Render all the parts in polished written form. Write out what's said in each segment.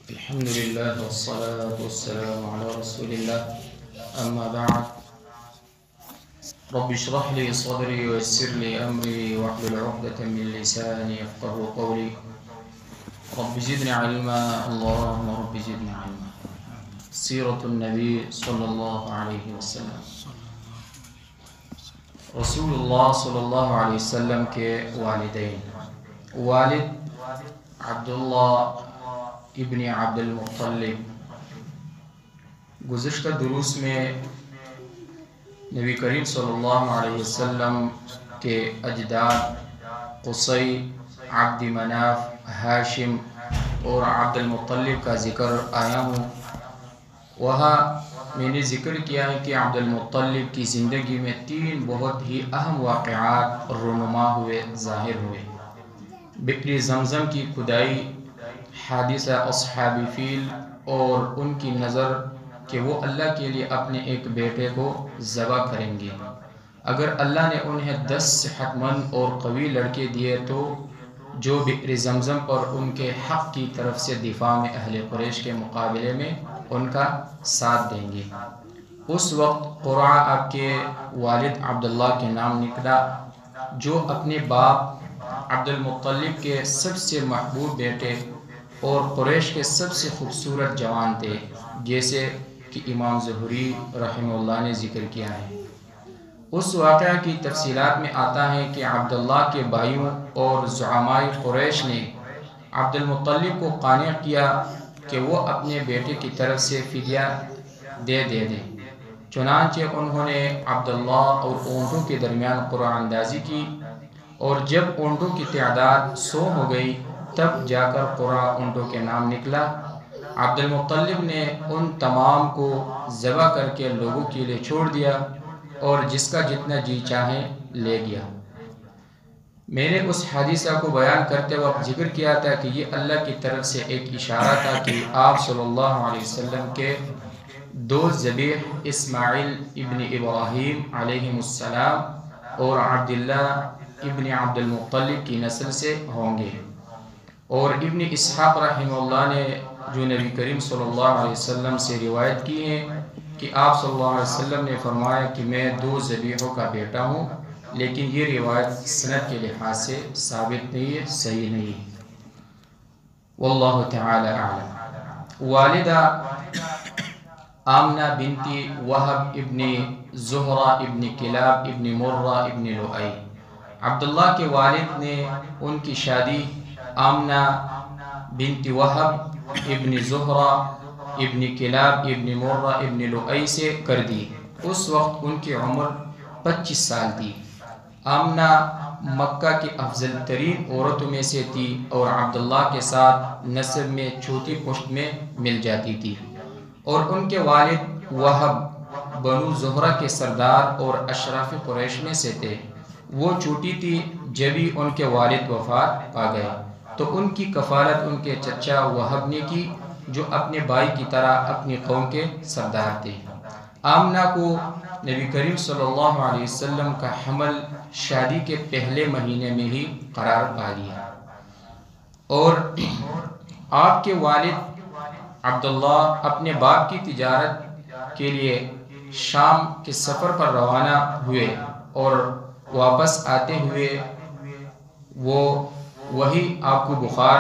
الحمد لله والصلاة والسلام على رسول الله أما بعد رب اشرح لي صدري ويسر لي أمري واحلل عقدة من لساني يفقهوا قولي رب زدني علما اللهم رب زدني علما. سیرت النبی صلی اللہ علیہ وسلم. رسول اللہ صلی اللہ علیہ وسلم کے والدین، والد عبداللہ ابن عبد المطلب. گزشتہ دروس میں نبی کریم صلی اللہ علیہ وسلم کے اجداد قصی، عبد مناف، ہاشم اور عبد المطلب کا ذکر آیا ہوں. وہاں میں نے ذکر کیا ہے کہ عبد المطلب کی زندگی میں 3 بہت ہی اہم واقعات رونما ہوئے، ظاہر ہوئے. بئر زمزم کی کھدائی، حادثہ اصحاب فیل، اور ان کی نظر کہ وہ اللہ کے لیے اپنے ایک بیٹے کو ذبح کریں گے. اگر اللہ نے انہیں 10 صحت مند اور قوی لڑکے دیے تو جو بئر زمزم پر ان کے حق کی طرف سے دفاع میں اہل قریش کے مقابلے میں ان کا ساتھ دیں گے. اس وقت ورعاہ آپ کے والد عبداللہ کے نام نکلا، جو اپنے باپ عبد المطلب کے سب سے محبوب بیٹے اور قریش کے سب سے خوبصورت جوان تھے، جیسے کہ امام ظہری رحمہ اللہ نے ذکر کیا ہے. اس واقعہ کی تفصیلات میں آتا ہے کہ عبداللہ کے بھائیوں اور زعماء قریش نے عبد المطلب کو قانع کیا کہ وہ اپنے بیٹے کی طرف سے فدیہ دے دیں. چنانچہ انہوں نے عبداللہ اور اونٹوں کے درمیان قرعہ اندازی کی، اور جب اونٹوں کی تعداد 100 ہو گئی تب جا کر قرعہ اونٹوں کے نام نکلا. عبد المطلب نے ان تمام کو ذبح کر کے لوگوں کے لیے چھوڑ دیا اور جس کا جتنا جی چاہے لے گیا. میں نے اس حادثہ کو بیان کرتے وقت ذکر کیا تھا کہ یہ اللہ کی طرف سے ایک اشارہ تھا کہ آپ صلی اللہ علیہ وسلم کے 2 ذبیح اسماعیل ابن ابراہیم علیہ السلام اور عبداللہ ابن عبد المطلب کی نسل سے ہوں گے. اور ابن اسحاق رحمہ اللہ نے جو نبی کریم صلی اللہ علیہ وسلم سے روایت کی ہے کہ آپ صلی اللہ علیہ وسلم نے فرمایا کہ میں 2 ذبیحوں کا بیٹا ہوں، لیکن یہ روایت سند کے لحاظ سے ثابت نہیں ہے، صحیح نہیں ہے. واللہ تعالی اعلم. والدہ آمنہ بنت وہب ابن زہرہ ابن کلاب ابن مرہ ابن لؤی. عبداللہ کے والد نے ان کی شادی آمنہ بنت وہب ابن زہرہ ابن کلاب ابن مرہ ابن لؤی سے کر دی. اس وقت ان کی عمر 25 سال تھی. آمنہ مکہ کی افضل ترین عورتوں میں سے تھی اور عبداللہ کے ساتھ نسب میں چوتھی پشت میں مل جاتی تھی. اور ان کے والد وہب بنو زہرہ کے سردار اور اشراف قریش میں سے تھے. وہ چھوٹی تھی جبھی ان کے والد وفات پا گئے تو ان کی کفالت ان کے چچا وہب نے کی، جو اپنے بھائی کی طرح اپنی قوم کے سردار تھے. آمنہ کو نبی کریم صلی اللہ علیہ وسلم کا حمل شادی کے پہلے مہینے میں ہی قرار پا لیا. اور آپ کے والد عبداللہ اپنے باپ کی تجارت کے لیے شام کے سفر پر روانہ ہوئے اور واپس آتے ہوئے وہی آپ کو بخار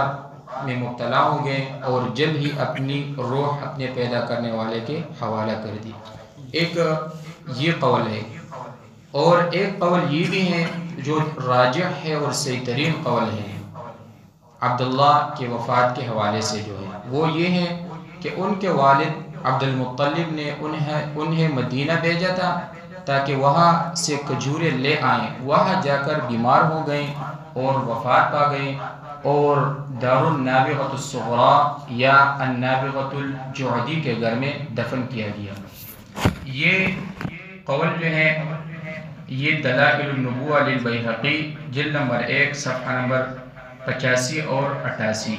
میں مبتلا ہو گئے اور جلد ہی اپنی روح اپنے پیدا کرنے والے کے حوالہ کر دی. ایک یہ قول ہے، اور ایک قول یہ بھی ہے جو راجح ہے اور صحیح ترین قول ہے عبداللہ کے وفات کے حوالے سے، جو ہے وہ یہ ہے کہ ان کے والد عبد المطلب نے انہیں مدینہ بھیجا تھا تاکہ وہاں سے کھجوریں لے آئیں. وہاں جا کر بیمار ہو گئے اور وفات پا گئے اور دار النابغۃ الصغریٰ یا النابغۃ الجعدی کے گھر میں دفن کیا گیا. یہ قول جو ہے یہ دلائل النبوہ للبیہقی جلد نمبر 1 صفحہ نمبر 85 اور 88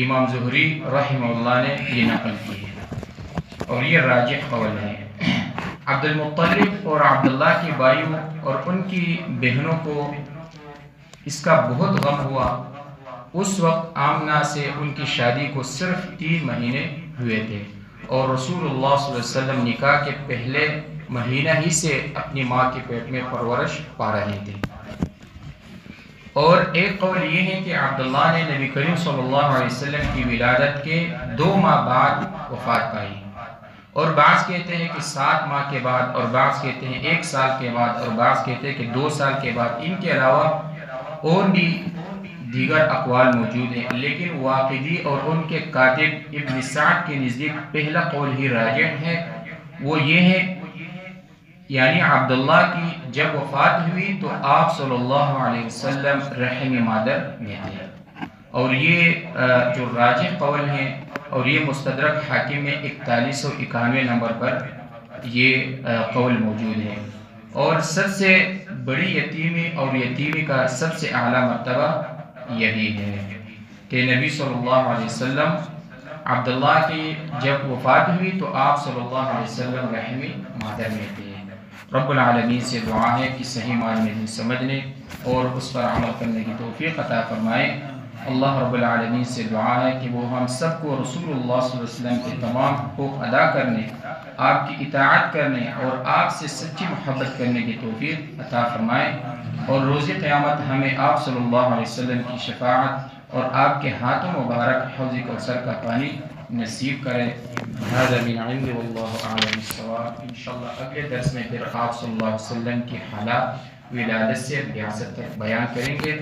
امام ظہری رحمہ اللہ نے یہ نقل کی ہے اور یہ راجح قول ہے. عبد المطلب اور عبداللہ کے بھائیوں اور ان کی بہنوں کو اس کا بہت غم ہوا اس وقت آمنہ سے ان کی شادی کو صرف 3 مہینے ہوئے تھے، اور رسول اللہ صلی اللہ علیہ وسلم نکاح کے پہلے مہینہ ہی سے اپنی ماں کے پیٹ میں پرورش پا رہے تھے۔ اور ایک قول یہ ہے کہ عبداللہ نے نبی کریم صلی اللہ علیہ وسلم کی ولادت کے 2 ماہ بعد وفات پائی، اور بعض کہتے ہیں کہ 7 ماہ کے بعد، اور بعض کہتے ہیں 1 سال کے بعد، اور بعض کہتے ہیں کہ 2 سال کے بعد۔ ان کے علاوہ اور بھی دیگر اقوال موجود ہیں، لیکن واقدی اور ان کے کاتب ابن سعد کے نزدیک پہلا قول ہی راجح ہے، وہ یہ ہے یعنی عبداللہ کی جب وفات ہوئی تو آپ صلی اللہ علیہ وسلم رحم مادر میں تھے، اور یہ جو راجح قول ہیں، اور یہ مستدرک حاکم میں 4191 نمبر پر یہ قول موجود ہے۔ اور سب سے بڑی یتیمی اور یتیمی کا سب سے اعلیٰ مرتبہ یہی ہے کہ نبی صلی اللہ علیہ وسلم عبداللہ کی جب وفات ہوئی تو آپ صلی اللہ علیہ وسلم رحم مادر میں تھے۔ رب العالمین سے دعا ہے کہ صحیح معنی میں سمجھنے اور اس پر عمل کرنے کی توفیق عطا فرمائے۔ اللہ رب العالمین سے دعا ہے کہ وہ ہم سب کو رسول اللہ صلی اللہ علیہ وسلم کے تمام حقوق ادا کرنے، آپ کی اطاعت کرنے اور آپ سے سچی محبت کرنے کی توفیق عطا فرمائے، اور روز قیامت ہمیں آپ صلی اللہ علیہ وسلم کی شفاعت اور آپ کے ہاتھوں مبارک حوض کوثر کا پانی نصیب کرے۔ هذا من عند واللہ اعلم بالصواب۔ انشاءاللہ اگلے درس میں پھر آپ صلی اللہ علیہ وسلم کی حالات ولادت سے بعثت تک بیان کریں گے۔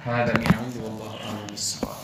هذا من عند واللہ اعلم بالصواب۔